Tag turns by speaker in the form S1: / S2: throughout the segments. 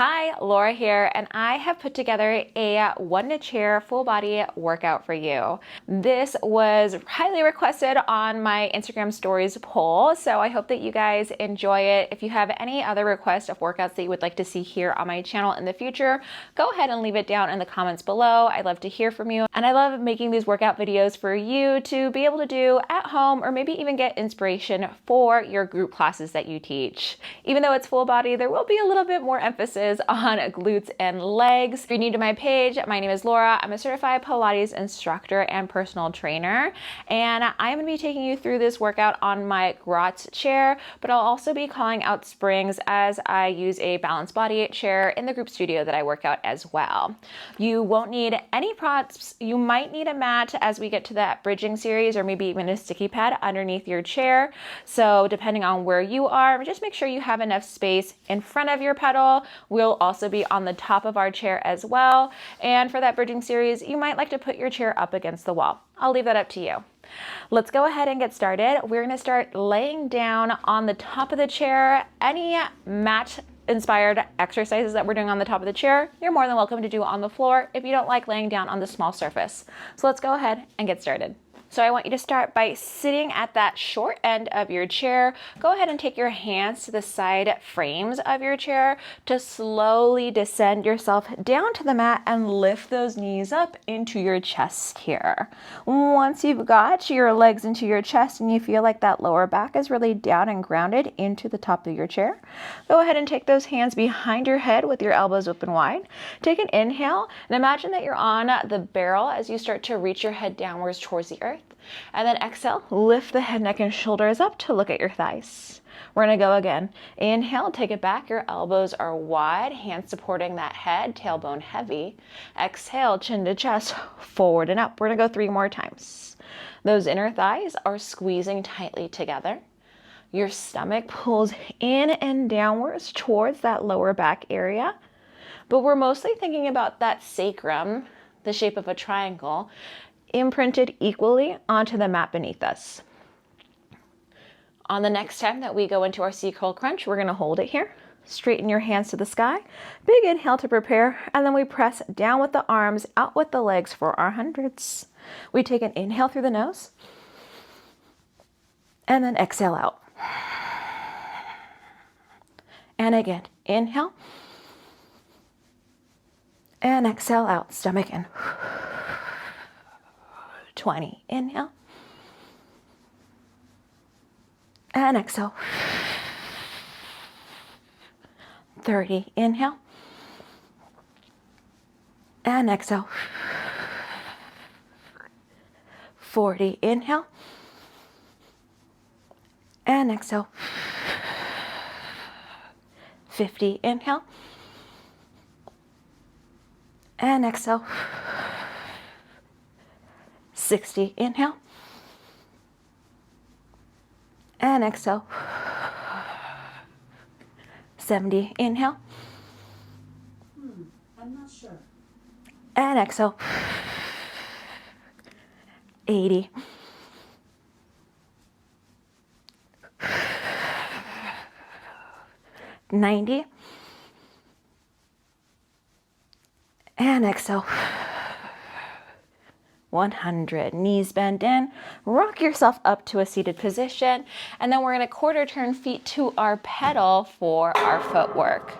S1: Hi, Laura here, and I have put together a Wunda chair full body workout for you. This was highly requested on my Instagram stories poll, so I hope that you guys enjoy it. If you have any other requests of workouts that you would like to see here on my channel in the future, go ahead and leave it down in the comments below. I'd love to hear from you, and I love making these workout videos for you to be able to do at home or maybe even get inspiration for your group classes that you teach. Even though it's full body, there will be a little bit more emphasis on glutes and legs. If you're new to my page, my name is Laura. I'm a certified Pilates instructor and personal trainer, and I'm going to be taking you through this workout on my glutes chair, but I'll also be calling out springs as I use a balanced body chair in the group studio that I work out as well. You won't need any props. You might need a mat as we get to that bridging series, or maybe even a sticky pad underneath your chair. So depending on where you are, just make sure you have enough space in front of your pedal. We'll also be on the top of our chair as well. And for that bridging series, you might like to put your chair up against the wall. I'll leave that up to you. Let's go ahead and get started. We're going to start laying down on the top of the chair. Any mat inspired exercises that we're doing on the top of the chair, you're more than welcome to do on the floor if you don't like laying down on the small surface. So let's go ahead and get started. So I want you to start by sitting at that short end of your chair. Go ahead and take your hands to the side frames of your chair to slowly descend yourself down to the mat and lift those knees up into your chest here. Once you've got your legs into your chest and you feel like that lower back is really down and grounded into the top of your chair, go ahead and take those hands behind your head with your elbows open wide. Take an inhale and imagine that you're on the barrel as you start to reach your head downwards towards the earth. And then exhale, lift the head, neck, and shoulders up to look at your thighs. We're gonna go again. Inhale, take it back. Your elbows are wide, hands supporting that head, tailbone heavy. Exhale, chin to chest, forward and up. We're gonna go 3 more times. Those inner thighs are squeezing tightly together. Your stomach pulls in and downwards towards that lower back area. But we're mostly thinking about that sacrum, the shape of a triangle, imprinted equally onto the mat beneath us. On the next time that we go into our C-curl crunch, we're going to hold it here. Straighten your hands to the sky. Big inhale to prepare, and then we press down with the arms, out with the legs for our hundreds. We take an inhale through the nose, and then exhale out. And again, inhale, and exhale out, stomach in. 20, inhale, and exhale. 30, inhale, and exhale. 40, inhale, and exhale. 50, inhale, and exhale. 60, inhale, and exhale. 70, inhale,
S2: I'm not sure.
S1: and exhale. 80, 90, and exhale. 100. Knees bend in, rock yourself up to a seated position, and then we're going to quarter turn feet to our pedal for our footwork.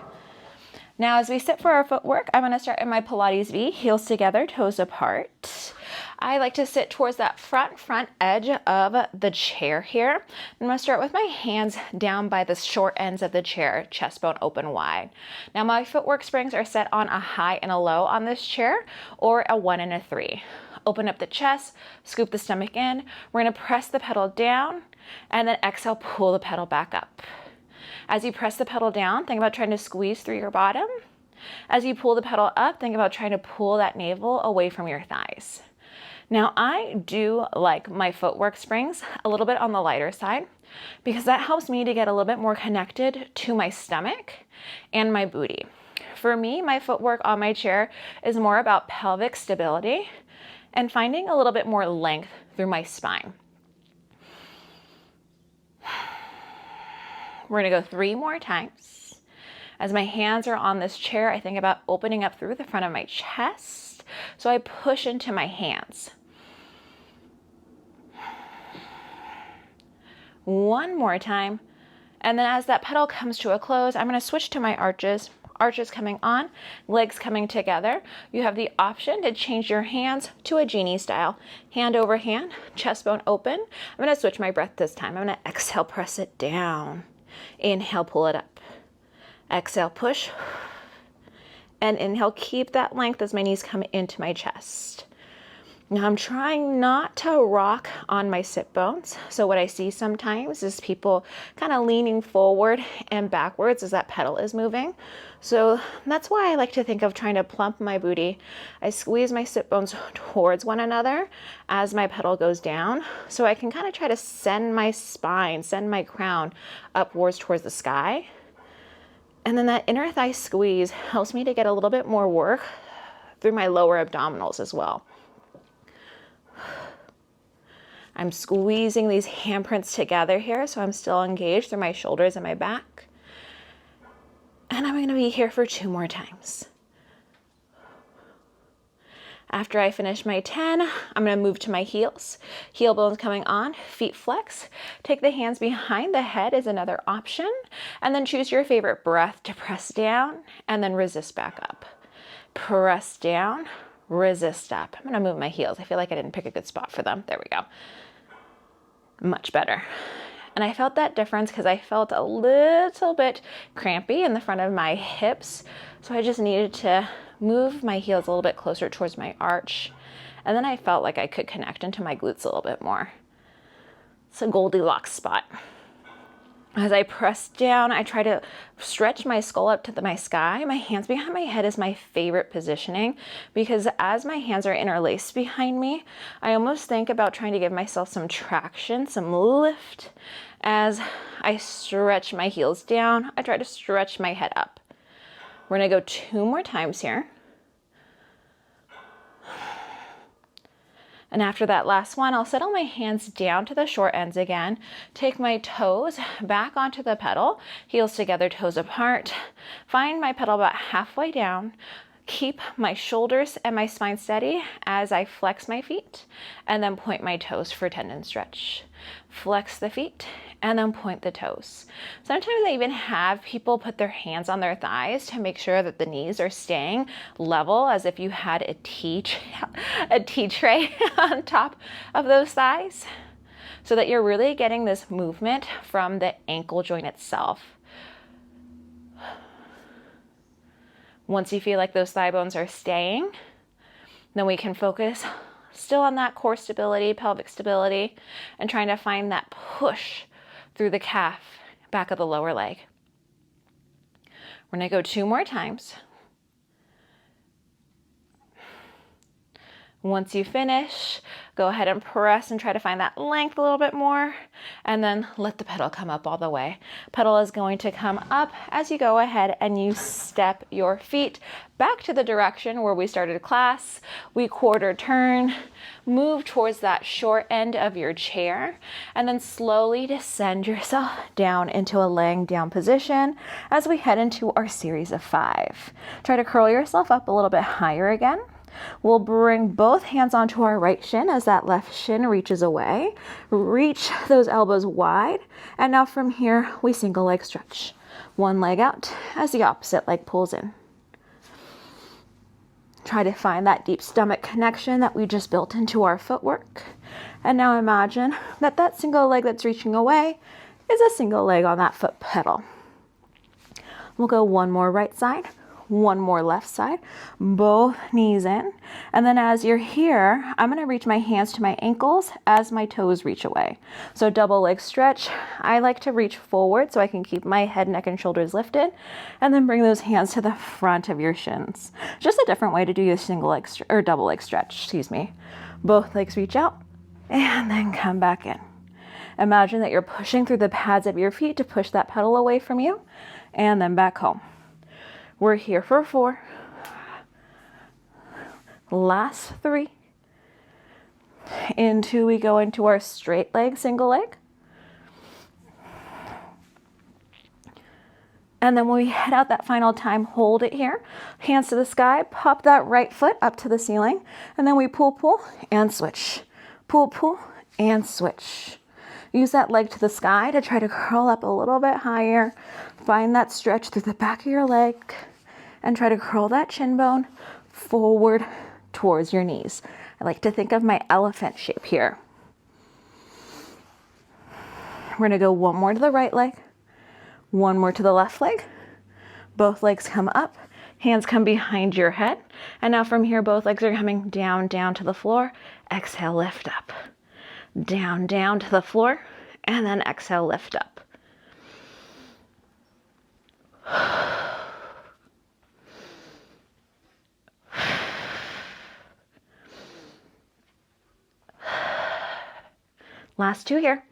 S1: Now, as we sit for our footwork, I'm going to start in my Pilates V, heels together, toes apart. I like to sit towards that front edge of the chair here. I'm going to start with my hands down by the short ends of the chair, chest bone open wide. Now, my footwork springs are set on a high and a low on this chair, or a 1 and a 3. Open up the chest, scoop the stomach in. We're going to press the pedal down, and then exhale, pull the pedal back up. As you press the pedal down, think about trying to squeeze through your bottom. As you pull the pedal up, think about trying to pull that navel away from your thighs. Now, I do like my footwork springs a little bit on the lighter side because that helps me to get a little bit more connected to my stomach and my booty. For me, my footwork on my chair is more about pelvic stability and finding a little bit more length through my spine. We're gonna go 3 more times. As my hands are on this chair, I think about opening up through the front of my chest. So I push into my hands. One more time. And then as that pedal comes to a close, I'm going to switch to my arches. Arches coming on, legs coming together. You have the option to change your hands to a genie style. Hand over hand, chest bone open. I'm going to switch my breath this time. I'm going to exhale, press it down. Inhale, pull it up. Exhale, push. And inhale, keep that length as my knees come into my chest. Now I'm trying not to rock on my sit bones. So what I see sometimes is people kind of leaning forward and backwards as that pedal is moving. So that's why I like to think of trying to plump my booty. I squeeze my sit bones towards one another as my pedal goes down. So I can kind of try to send my spine, send my crown upwards towards the sky. And then that inner thigh squeeze helps me to get a little bit more work through my lower abdominals as well. I'm squeezing these handprints together here, so I'm still engaged through my shoulders and my back. And I'm going to be here for 2 more times. After I finish my 10, I'm going to move to my heels. Heel bones coming on, feet flex. Take the hands behind the head is another option. And then choose your favorite breath to press down and then resist back up. Press down, resist up. I'm going to move my heels. I feel like I didn't pick a good spot for them. There we go. Much better. And I felt that difference because I felt a little bit crampy in the front of my hips. So I just needed to move my heels a little bit closer towards my arch. And then I felt like I could connect into my glutes a little bit more. It's a Goldilocks spot. As I press down, I try to stretch my skull up to my sky. My hands behind my head is my favorite positioning because as my hands are interlaced behind me, I almost think about trying to give myself some traction, some lift. As I stretch my heels down, I try to stretch my head up. We're gonna go 2 more times here. And after that last one, I'll settle my hands down to the short ends again. Take my toes back onto the pedal, heels together, toes apart. Find my pedal about halfway down. Keep my shoulders and my spine steady as I flex my feet and then point my toes for tendon stretch. Flex the feet and then point the toes. Sometimes I even have people put their hands on their thighs to make sure that the knees are staying level as if you had a tea tray on top of those thighs so that you're really getting this movement from the ankle joint itself. Once you feel like those thigh bones are staying, then we can focus still on that core stability, pelvic stability, and trying to find that push through the calf, back of the lower leg. We're gonna go 2 more times. Once you finish, go ahead and press and try to find that length a little bit more, and then let the pedal come up all the way. Pedal is going to come up as you go ahead and you step your feet back to the direction where we started class. We quarter turn, move towards that short end of your chair, and then slowly descend yourself down into a laying down position as we head into our series of 5. Try to curl yourself up a little bit higher again. We'll bring both hands onto our right shin as that left shin reaches away. Reach those elbows wide. And now from here, we single leg stretch. One leg out as the opposite leg pulls in. Try to find that deep stomach connection that we just built into our footwork. And now imagine that that single leg that's reaching away is a single leg on that foot pedal. We'll go 1 more right side. 1 more left side, both knees in. And then as you're here, I'm gonna reach my hands to my ankles as my toes reach away. So double leg stretch. I like to reach forward so I can keep my head, neck, and shoulders lifted, and then bring those hands to the front of your shins. Just a different way to do your single leg or double leg stretch, excuse me. Both legs reach out and then come back in. Imagine that you're pushing through the pads of your feet to push that pedal away from you and then back home. We're here for 4. Last 3. Into we go into our straight leg, single leg. And then when we head out that final time, hold it here. Hands to the sky, pop that right foot up to the ceiling. And then we pull, pull, and switch. Pull, pull, and switch. Use that leg to the sky to try to curl up a little bit higher. Find that stretch through the back of your leg and try to curl that shin bone forward towards your knees. I like to think of my elephant shape here. We're gonna go one more to the right leg, one more to the left leg. Both legs come up, hands come behind your head. And now from here, both legs are coming down, down to the floor. Exhale, lift up. Down, down to the floor, and then exhale, lift up. Last two here.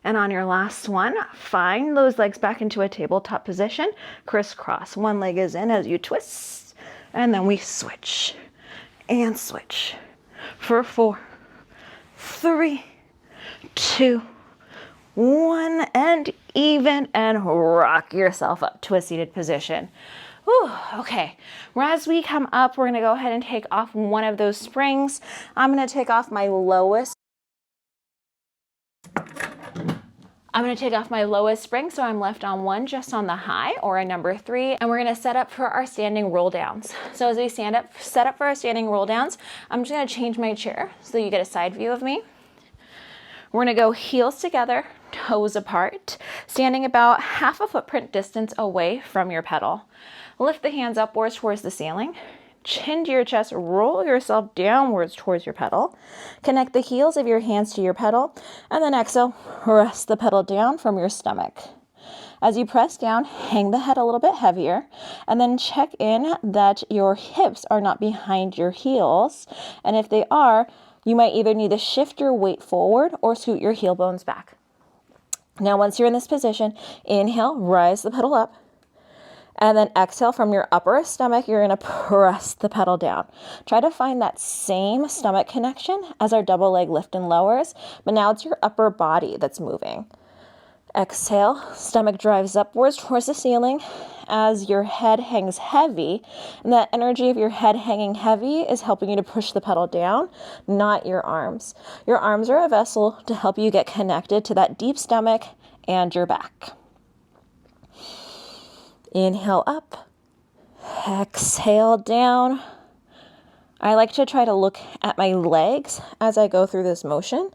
S1: And on your last one, find those legs back into a tabletop position. Crisscross. One leg is in as you twist, and then we switch and switch for 4, 3, 2, 1, and even, and rock yourself up to a seated position. Whew, okay, as we come up, we're gonna go ahead and take off one of those springs. I'm gonna take off my lowest spring, so I'm left on one, just on the high, or a number 3, and we're gonna set up for our standing roll downs. So as we set up for our standing roll downs, I'm just gonna change my chair so you get a side view of me. We're gonna go heels together, toes apart, standing about half a footprint distance away from your pedal. Lift the hands upwards towards the ceiling. Chin to your chest, roll yourself downwards towards your pedal. Connect the heels of your hands to your pedal, and then exhale, press the pedal down from your stomach. As you press down, hang the head a little bit heavier, and then check in that your hips are not behind your heels. And if they are, you might either need to shift your weight forward or scoot your heel bones back. Now, once you're in this position, inhale, rise the pedal up. And then exhale from your upper stomach, you're gonna press the pedal down. Try to find that same stomach connection as our double leg lift and lowers, but now it's your upper body that's moving. Exhale, stomach drives upwards towards the ceiling as your head hangs heavy, and that energy of your head hanging heavy is helping you to push the pedal down, not your arms. Your arms are a vessel to help you get connected to that deep stomach and your back. Inhale up, exhale down. I like to try to look at my legs as I go through this motion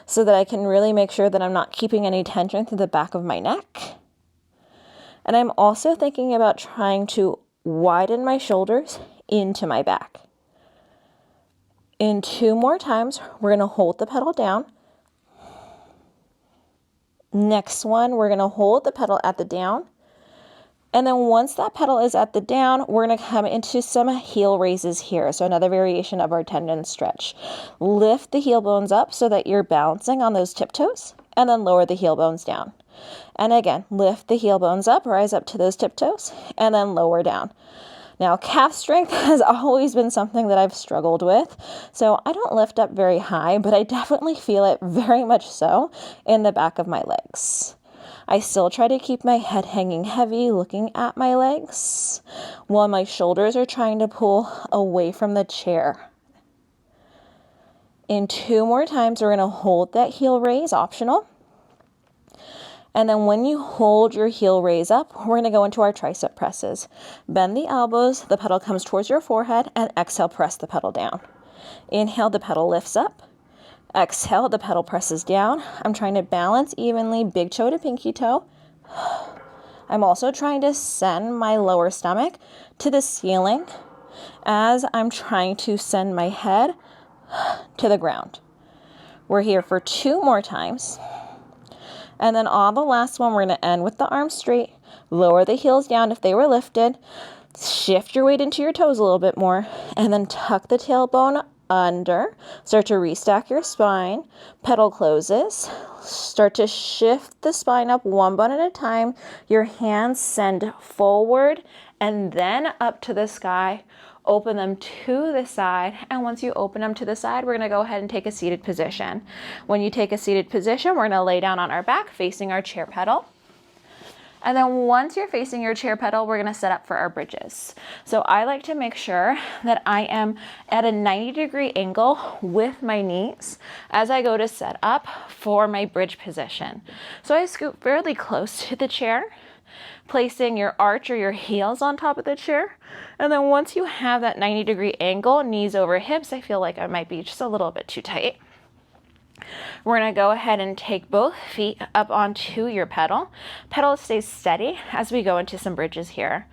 S1: so that I can really make sure that I'm not keeping any tension through the back of my neck. And I'm also thinking about trying to widen my shoulders into my back. In 2 more times, we're going to hold the pedal down. Next one, we're going to hold the pedal at the down. And then once that pedal is at the down, we're going to come into some heel raises here. So another variation of our tendon stretch. Lift the heel bones up so that you're balancing on those tiptoes, and then lower the heel bones down. And again, lift the heel bones up, rise up to those tiptoes, and then lower down. Now, calf strength has always been something that I've struggled with. So I don't lift up very high, but I definitely feel it very much so in the back of my legs. I still try to keep my head hanging heavy, looking at my legs, while my shoulders are trying to pull away from the chair. In 2 more times, we're going to hold that heel raise, optional. And then when you hold your heel raise up, we're going to go into our tricep presses. Bend the elbows, the pedal comes towards your forehead, and exhale, press the pedal down. Inhale, the pedal lifts up. Exhale, the pedal presses down. I'm trying to balance evenly, big toe to pinky toe. I'm also trying to send my lower stomach to the ceiling as I'm trying to send my head to the ground. We're here for 2 more times. And then on the last one, we're going to end with the arms straight. Lower the heels down if they were lifted. Shift your weight into your toes a little bit more. And then tuck the tailbone under. Start to restack your spine. Pedal closes. Start to shift the spine up one bone at a time. Your hands send forward and then up to the sky, open them to the side. And once you open them to the side, we're gonna go ahead and take a seated position. When you take a seated position, we're gonna lay down on our back facing our chair pedal. And then once you're facing your chair pedal, we're gonna set up for our bridges. So I like to make sure that I am at a 90-degree angle with my knees as I go to set up for my bridge position. So I scoot fairly close to the chair, placing your arch or your heels on top of the chair. And then once you have that 90-degree angle, knees over hips, I feel like I might be just a little bit too tight. We're going to go ahead and take both feet up onto your pedal. Pedal stays steady as we go into some bridges here.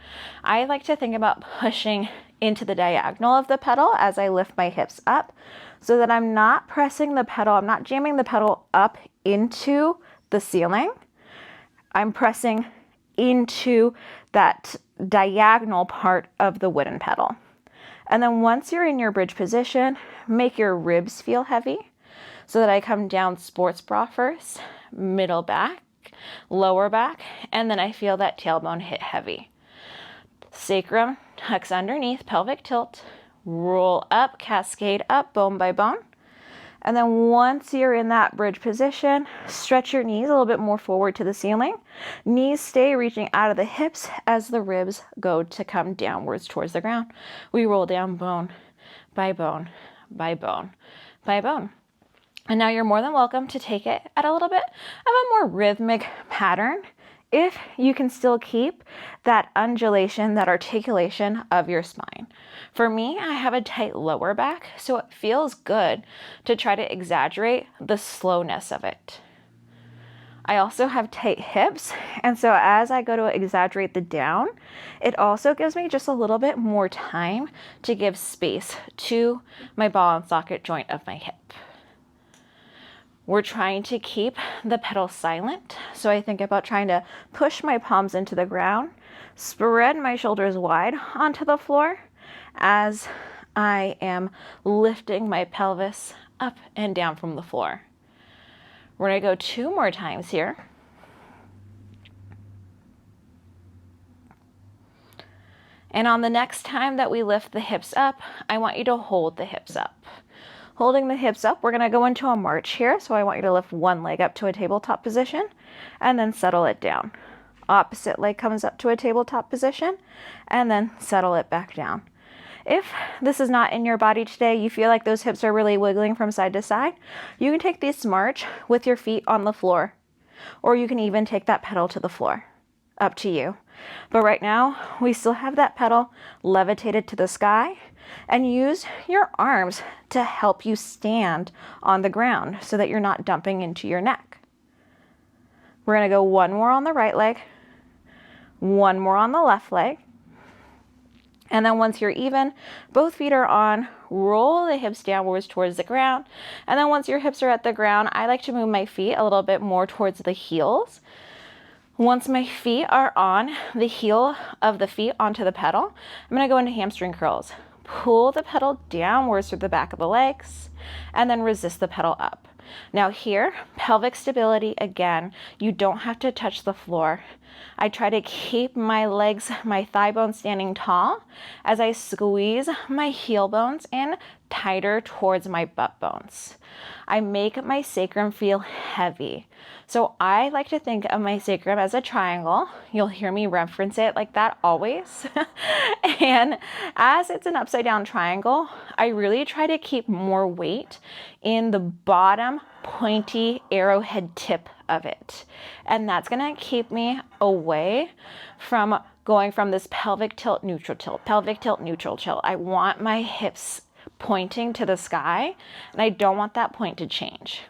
S1: I like to think about pushing into the diagonal of the pedal as I lift my hips up so that I'm not pressing the pedal, I'm not jamming the pedal up into the ceiling. I'm pressing into that diagonal part of the wooden pedal. And then once you're in your bridge position, make your ribs feel heavy. So that I come down sports bra first, middle back, lower back, and then I feel that tailbone hit heavy. Sacrum tucks underneath, pelvic tilt, roll up, cascade up, bone by bone. And then once you're in that bridge position, stretch your knees a little bit more forward to the ceiling. Knees stay reaching out of the hips as the ribs go to come downwards towards the ground. We roll down bone by bone by bone by bone. And now you're more than welcome to take it at a little bit of a more rhythmic pattern if you can still keep that undulation, that articulation of your spine. For me, I have a tight lower back, so it feels good to try to exaggerate the slowness of it. I also have tight hips, and so as I go to exaggerate the down, it also gives me just a little bit more time to give space to my ball and socket joint of my hip. We're trying to keep the pedal silent, so I think about trying to push my palms into the ground, spread my shoulders wide onto the floor as I am lifting my pelvis up and down from the floor. We're going to go 2 more times here. And on the next time that we lift the hips up, I want you to hold the hips up. Holding the hips up, we're going to go into a march here. So I want you to lift one leg up to a tabletop position and then settle it down. Opposite leg comes up to a tabletop position and then settle it back down. If this is not in your body today, you feel like those hips are really wiggling from side to side, you can take this march with your feet on the floor, or you can even take that pedal to the floor. Up to you. But right now, we still have that pedal levitated to the sky, and use your arms to help you stand on the ground so that you're not dumping into your neck. We're going to go 1 more on the right leg, 1 more on the left leg. And then once you're even, both feet are on, roll the hips downwards towards the ground. And then once your hips are at the ground, I like to move my feet a little bit more towards the heels. Once my feet are on the heel of the feet onto the pedal, I'm going to go into hamstring curls. Pull the pedal downwards through the back of the legs and then resist the pedal up. Now here, pelvic stability again, you don't have to touch the floor. I try to keep my legs, my thigh bones standing tall as I squeeze my heel bones in tighter towards my butt bones. I make my sacrum feel heavy. So I like to think of my sacrum as a triangle. You'll hear me reference it like that always. And as it's an upside down triangle, I really try to keep more weight in the bottom pointy arrowhead tip of it. And that's gonna keep me away from going from this pelvic tilt, neutral tilt, pelvic tilt, neutral tilt. I want my hips pointing to the sky, and I don't want that point to change.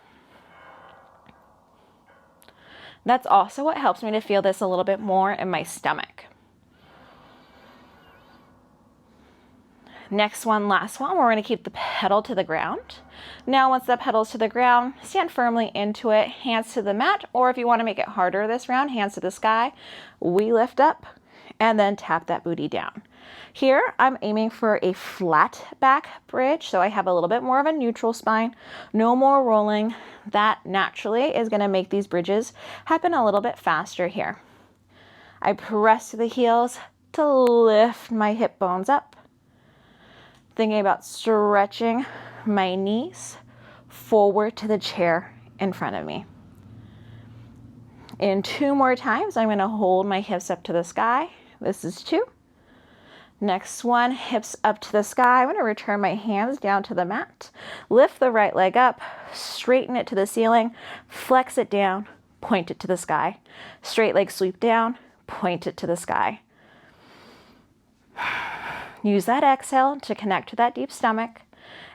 S1: That's also what helps me to feel this a little bit more in my stomach. Next one, last one, we're going to keep the pedal to the ground. Now once the pedal's to the ground, stand firmly into it, hands to the mat, or if you want to make it harder this round, hands to the sky. We lift up and then tap that booty down. Here, I'm aiming for a flat back bridge, so I have a little bit more of a neutral spine, no more rolling. That naturally is going to make these bridges happen a little bit faster here. I press the heels to lift my hip bones up. Thinking about stretching my knees forward to the chair in front of me. In 2 more times, I'm going to hold my hips up to the sky. This is 2. Next one, hips up to the sky. I'm going to return my hands down to the mat. Lift the right leg up, straighten it to the ceiling, flex it down, point it to the sky. Straight leg sweep down, point it to the sky. Use that exhale to connect to that deep stomach.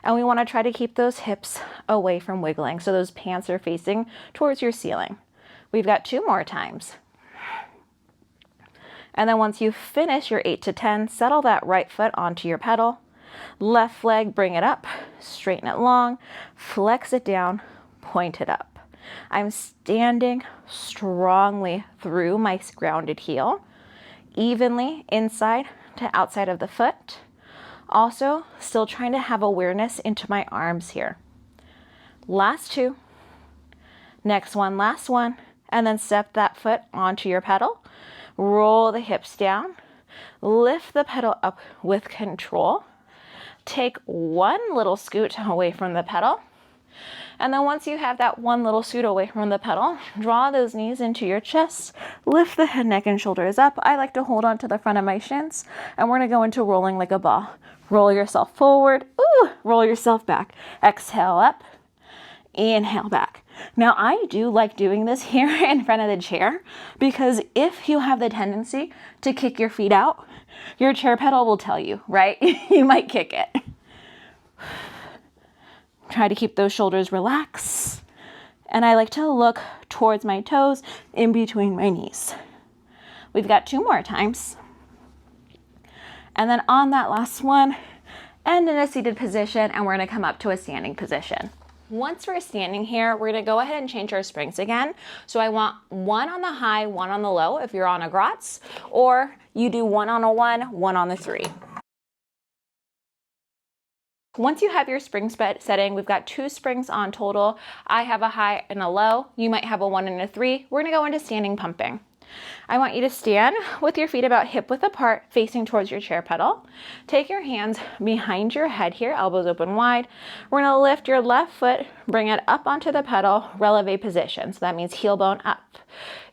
S1: And we want to try to keep those hips away from wiggling so those pants are facing towards your ceiling. We've got 2 more times. And then once you finish your 8 to 10, settle that right foot onto your pedal. Left leg, bring it up, straighten it long, flex it down, point it up. I'm standing strongly through my grounded heel, evenly inside to outside of the foot. Also, still trying to have awareness into my arms here. Last 2. Next one, last one. And then step that foot onto your pedal. Roll the hips down. Lift the pedal up with control. Take one little scoot away from the pedal. And then once you have that one little scoot away from the pedal, draw those knees into your chest, lift the head, neck, and shoulders up. I like to hold on to the front of my shins, and we're gonna go into rolling like a ball. Roll yourself forward, roll yourself back. Exhale up, inhale back. Now I do like doing this here in front of the chair because if you have the tendency to kick your feet out, your chair pedal will tell you, right? You might kick it. Try to keep those shoulders relaxed. And I like to look towards my toes in between my knees. We've got 2 more times. And then on that last one, end in a seated position, and we're gonna come up to a standing position. Once we're standing here, we're gonna go ahead and change our springs again. So I want 1 on the high, 1 on the low if you're on a glutes, or you do 1 on a 1, 1 on the 3. Once you have your spring setting, we've got 2 springs on total. I have a high and a low. You might have a 1 and a 3. We're gonna go into standing pumping. I want you to stand with your feet about hip width apart, facing towards your chair pedal. Take your hands behind your head here, elbows open wide. We're gonna lift your left foot, bring it up onto the pedal, releve position. So that means heel bone up.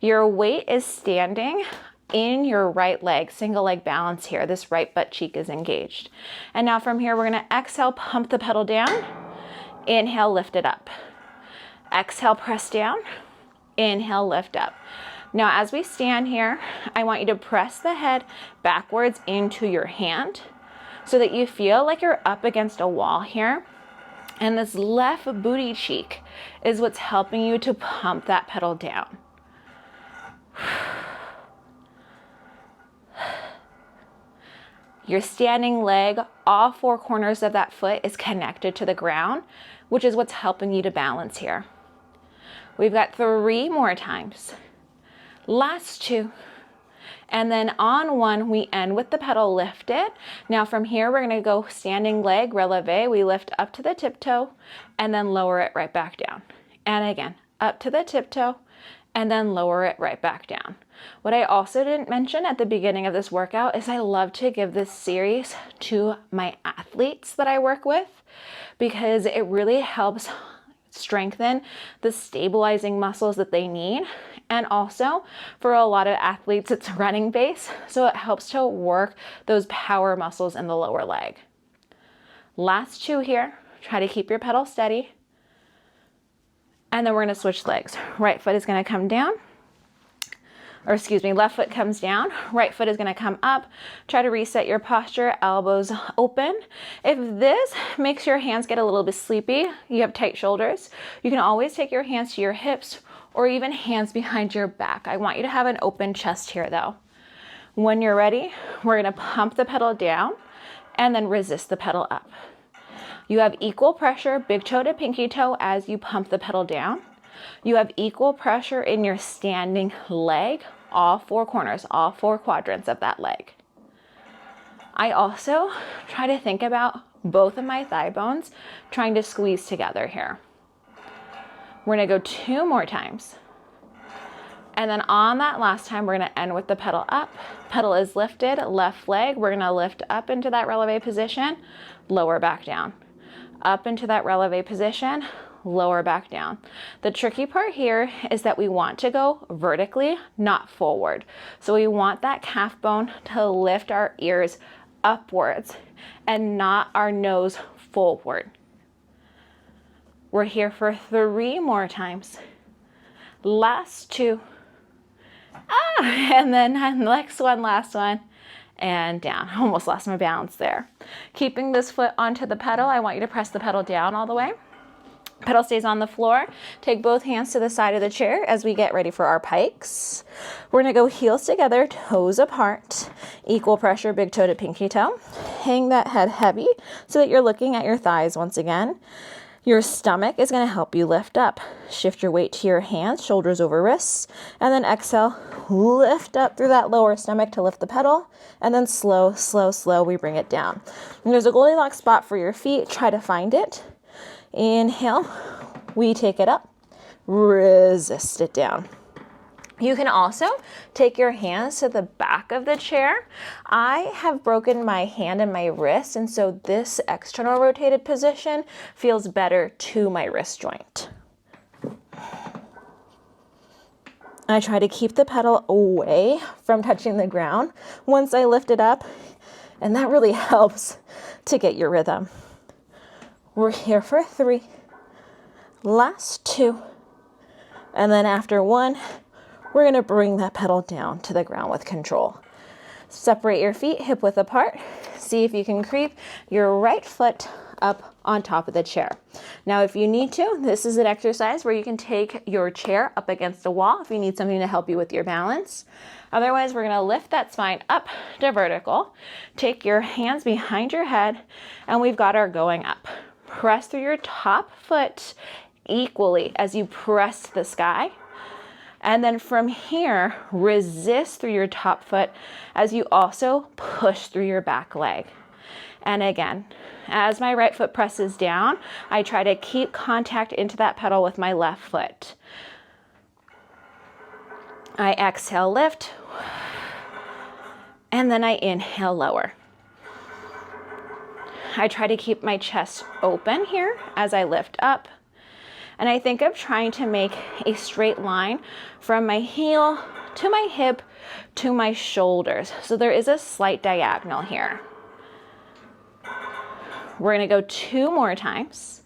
S1: Your weight is standing in your right leg, single leg balance here. This right butt cheek is engaged. And now from here, we're gonna exhale, pump the pedal down. Inhale, lift it up. Exhale, press down. Inhale, lift up. Now, as we stand here, I want you to press the head backwards into your hand so that you feel like you're up against a wall here. And this left booty cheek is what's helping you to pump that pedal down. Your standing leg, all 4 corners of that foot is connected to the ground, which is what's helping you to balance here. We've got 3 more times. Last 2. And then on 1, we end with the pedal lifted. Now from here, we're gonna go standing leg, releve. We lift up to the tiptoe and then lower it right back down. And again, up to the tiptoe and then lower it right back down. What I also didn't mention at the beginning of this workout is I love to give this series to my athletes that I work with because it really helps strengthen the stabilizing muscles that they need. And also for a lot of athletes, it's running base. So it helps to work those power muscles in the lower leg. Last 2 here, try to keep your pedal steady. And then we're gonna switch legs. Right foot is gonna come down. Left foot comes down, right foot is gonna come up. Try to reset your posture, elbows open. If this makes your hands get a little bit sleepy, you have tight shoulders, you can always take your hands to your hips or even hands behind your back. I want you to have an open chest here though. When you're ready, we're gonna pump the pedal down and then resist the pedal up. You have equal pressure, big toe to pinky toe as you pump the pedal down. You have equal pressure in your standing leg, all 4 corners, all 4 quadrants of that leg. I also try to think about both of my thigh bones trying to squeeze together here. We're gonna go 2 more times. And then on that last time, we're gonna end with the pedal up. Pedal is lifted, left leg, we're gonna lift up into that releve position, lower back down. Up into that releve position, lower back down. The tricky part here is that we want to go vertically, not forward. So we want that calf bone to lift our ears upwards and not our nose forward. We're here for 3 more times. Last 2. And then next one, last one, and down. Almost lost my balance there. Keeping this foot onto the pedal, I want you to press the pedal down all the way. Pedal stays on the floor. Take both hands to the side of the chair as we get ready for our pikes. We're gonna go heels together, toes apart, equal pressure, big toe to pinky toe. Hang that head heavy so that you're looking at your thighs once again. Your stomach is going to help you lift up. Shift your weight to your hands, shoulders over wrists, and then exhale, lift up through that lower stomach to lift the pedal, and then slow, slow, slow, we bring it down. And there's a Goldilocks spot for your feet. Try to find it. Inhale, we take it up, resist it down. You can also take your hands to the back of the chair. I have broken my hand and my wrist, and so this external rotated position feels better to my wrist joint. I try to keep the pedal away from touching the ground once I lift it up, and that really helps to get your rhythm. We're here for 3, last 2, and then after 1, we're going to bring that pedal down to the ground with control. Separate your feet hip width apart. See if you can creep your right foot up on top of the chair. Now, if you need to, this is an exercise where you can take your chair up against a wall if you need something to help you with your balance. Otherwise, we're going to lift that spine up to vertical. Take your hands behind your head, and we've got our going up. Press through your top foot equally as you press the sky. And then from here, resist through your top foot as you also push through your back leg. And again, as my right foot presses down, I try to keep contact into that pedal with my left foot. I exhale, lift, and then I inhale, lower. I try to keep my chest open here as I lift up. And I think of trying to make a straight line from my heel to my hip to my shoulders. So there is a slight diagonal here. We're going to go 2 more times.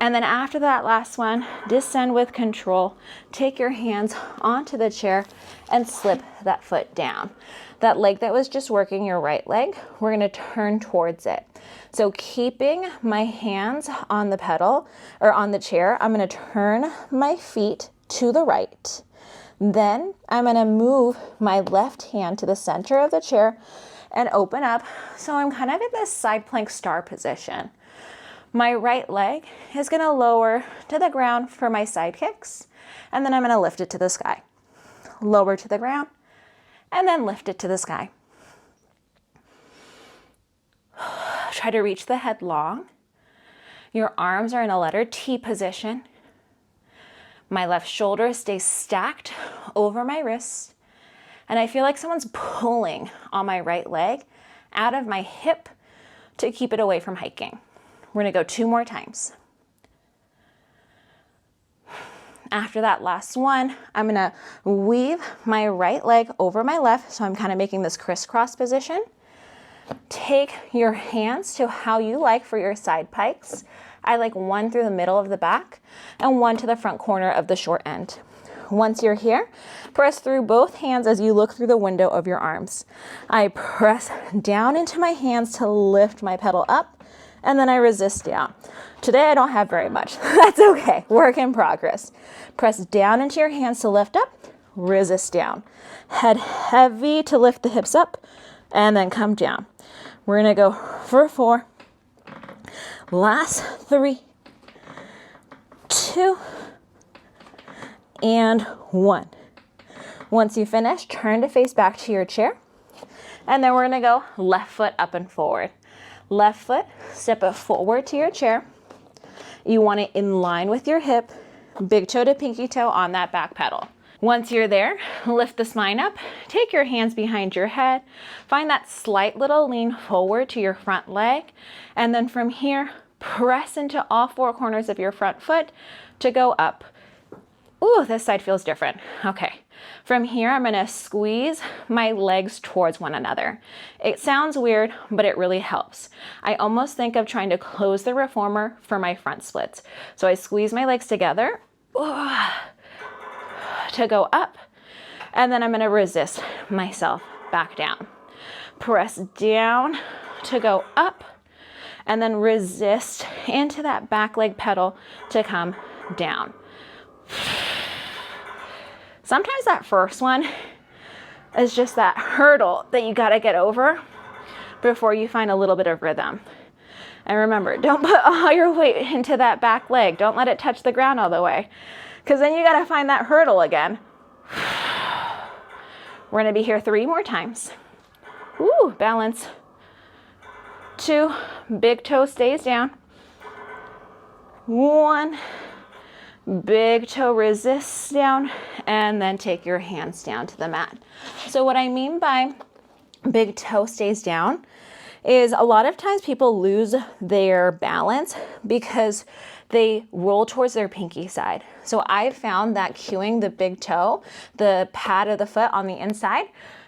S1: And then after that last one, descend with control. Take your hands onto the chair and slip that foot down. That leg that was just working, your right leg, we're going to turn towards it. So keeping my hands on the pedal or on the chair, I'm going to turn my feet to the right. Then I'm going to move my left hand to the center of the chair and open up. So I'm kind of in this side plank star position. My right leg is going to lower to the ground for my side kicks, and then I'm going to lift it to the sky. Lower to the ground, and then lift it to the sky. Try to reach the head long. Your arms are in a letter T position. My left shoulder stays stacked over my wrist, and I feel like someone's pulling on my right leg out of my hip to keep it away from hiking. We're going to go 2 more times. After that last one, I'm going to weave my right leg over my left, so I'm kind of making this crisscross position. Take your hands to how you like for your side pikes. I like 1 through the middle of the back and 1 to the front corner of the short end. Once you're here, press through both hands as you look through the window of your arms. I press down into my hands to lift my pedal up, and then I resist down. Today I don't have very much. That's okay. Work in progress. Press down into your hands to lift up, resist down. Head heavy to lift the hips up, and then come down. We're gonna go for 4. Last 3, 2, and 1. Once you finish, turn to face back to your chair, and then we're gonna go left foot up and forward. Left foot, step it forward to your chair. You want it in line with your hip, big toe to pinky toe on that back pedal. Once you're there, lift the spine up, take your hands behind your head, find that slight little lean forward to your front leg, and then from here, press into all four corners of your front foot to go up. Ooh, this side feels different. Okay. From here, I'm gonna squeeze my legs towards one another. It sounds weird, but it really helps. I almost think of trying to close the reformer for my front splits. So I squeeze my legs together to go up, and then I'm gonna resist myself back down. Press down to go up, and then resist into that back leg pedal to come down. Sometimes that first one is just that hurdle that you gotta get over before you find a little bit of rhythm. And remember, don't put all your weight into that back leg. Don't let it touch the ground all the way, because then you gotta find that hurdle again. We're gonna be here 3 more times. Ooh, balance. 2, big toe stays down. 1, big toe resists down, and then take your hands down to the mat. So what I mean by big toe stays down is a lot of times people lose their balance because they roll towards their pinky side. So I've found that cueing the big toe, the pad of the foot on the inside,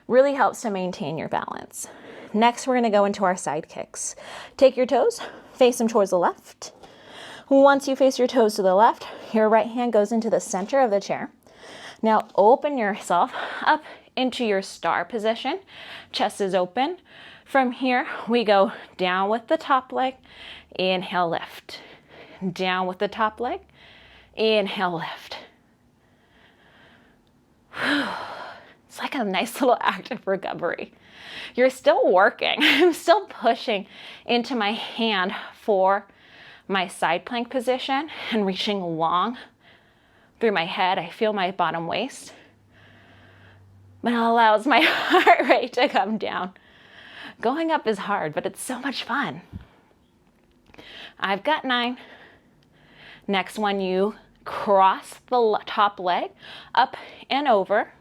S1: really helps to maintain your balance. Next, we're gonna go into our side kicks. Take your toes, face them towards the left. Once you face your toes to the left, your right hand goes into the center of the chair. Now open yourself up into your star position. Chest is open. From here, we go down with the top leg. Inhale, lift. Down with the top leg. Inhale, lift. It's like a nice little active recovery. You're still working. I'm still pushing into my hand for my side plank position and reaching long through my head. I feel my bottom waist, but it allows my heart rate to come down. Going up is hard, but it's so much fun. I've got 9. Next one, you cross the top leg up and over.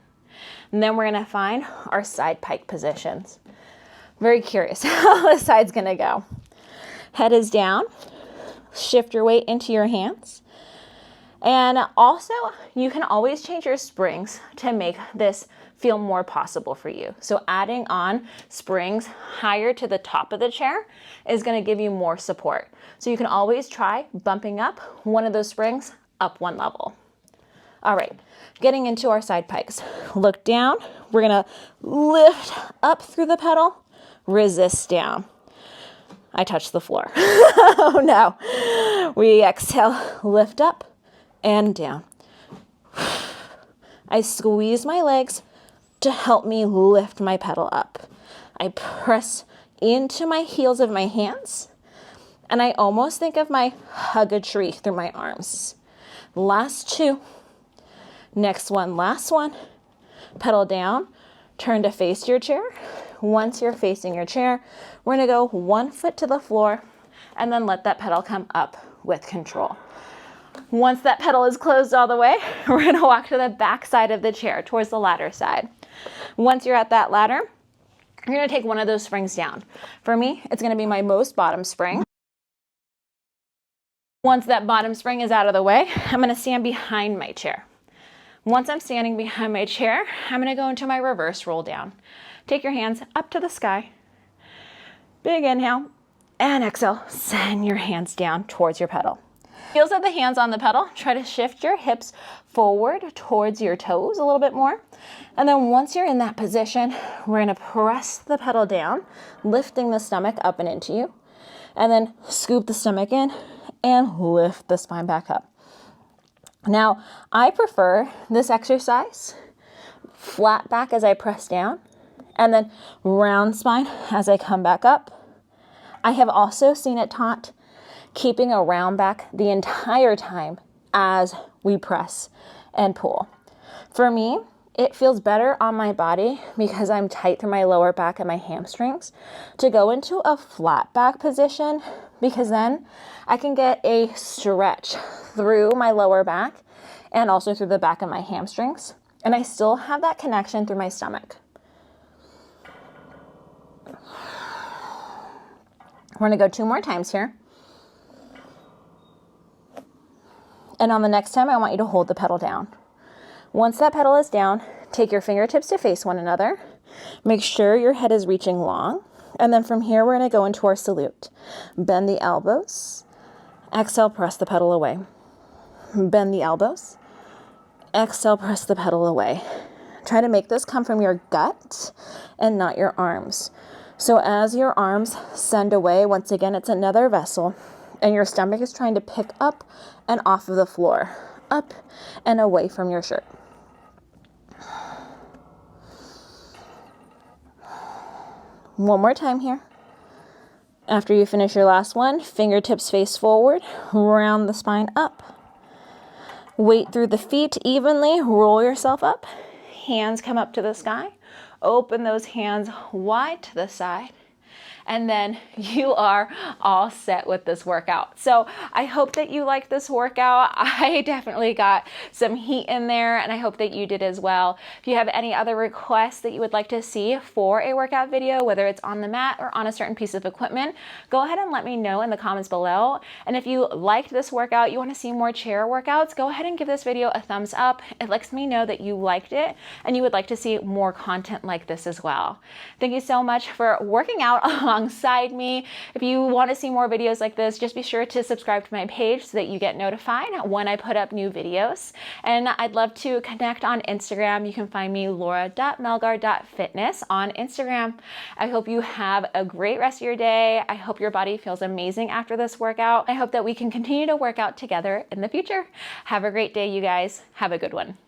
S1: And then we're gonna find our side pike positions. Very curious how this side's gonna go. Head is down. Shift your weight into your hands. And also, you can always change your springs to make this feel more possible for you. So adding on springs higher to the top of the chair is gonna give you more support. So you can always try bumping up one of those springs up 1 level. All right, getting into our side pikes. Look down, we're gonna lift up through the pedal, resist down. I touched the floor. Oh no. We exhale, lift up and down. I squeeze my legs to help me lift my pedal up. I press into my heels of my hands, and I almost think of my hug a tree through my arms. Last 2. Next one, last one. Pedal down, turn to face your chair. Once you're facing your chair, we're gonna go 1 foot to the floor and then let that pedal come up with control. Once that pedal is closed all the way, we're gonna walk to the back side of the chair towards the ladder side. Once you're at that ladder, you're gonna take one of those springs down. For me, it's gonna be my most bottom spring. Once that bottom spring is out of the way, I'm gonna stand behind my chair. Once I'm standing behind my chair, I'm gonna go into my reverse roll down. Take your hands up to the sky. Big inhale and exhale. Send your hands down towards your pedal. Heels of the hands on the pedal. Try to shift your hips forward towards your toes a little bit more. And then once you're in that position, we're gonna press the pedal down, lifting the stomach up and into you. And then scoop the stomach in and lift the spine back up. Now, I prefer this exercise flat back as I press down, and then round spine as I come back up. I have also seen it taught keeping a round back the entire time as we press and pull. For me, It feels better on my body because I'm tight through my lower back and my hamstrings to go into a flat back position, because then I can get a stretch through my lower back and also through the back of my hamstrings. And I still have that connection through my stomach. We're gonna go 2 more times here. And on the next time, I want you to hold the pedal down. Once that pedal is down, take your fingertips to face one another. Make sure your head is reaching long. And then from here, we're gonna go into our salute. Bend the elbows. Exhale, press the pedal away. Bend the elbows. Exhale, press the pedal away. Try to make this come from your gut and not your arms. So as your arms send away, once again, it's another vessel, and your stomach is trying to pick up and off of the floor, up and away from your shirt. One more time here. After you finish your last one, fingertips face forward, round the spine up. Weight through the feet evenly, roll yourself up. Hands come up to the sky. Open those hands wide to the side. And then you are all set with this workout. So I hope that you liked this workout. I definitely got some heat in there, and I hope that you did as well. If you have any other requests that you would like to see for a workout video, whether it's on the mat or on a certain piece of equipment, go ahead and let me know in the comments below. And if you liked this workout, you want to see more chair workouts, go ahead and give this video a thumbs up. It lets me know that you liked it and you would like to see more content like this as well. Thank you so much for working out alongside me. If you want to see more videos like this, just be sure to subscribe to my page so that you get notified when I put up new videos. And I'd love to connect on Instagram. You can find me laura.melgar.fitness on Instagram. I hope you have a great rest of your day. I hope your body feels amazing after this workout. I hope that we can continue to work out together in the future. Have a great day, you guys. Have a good one.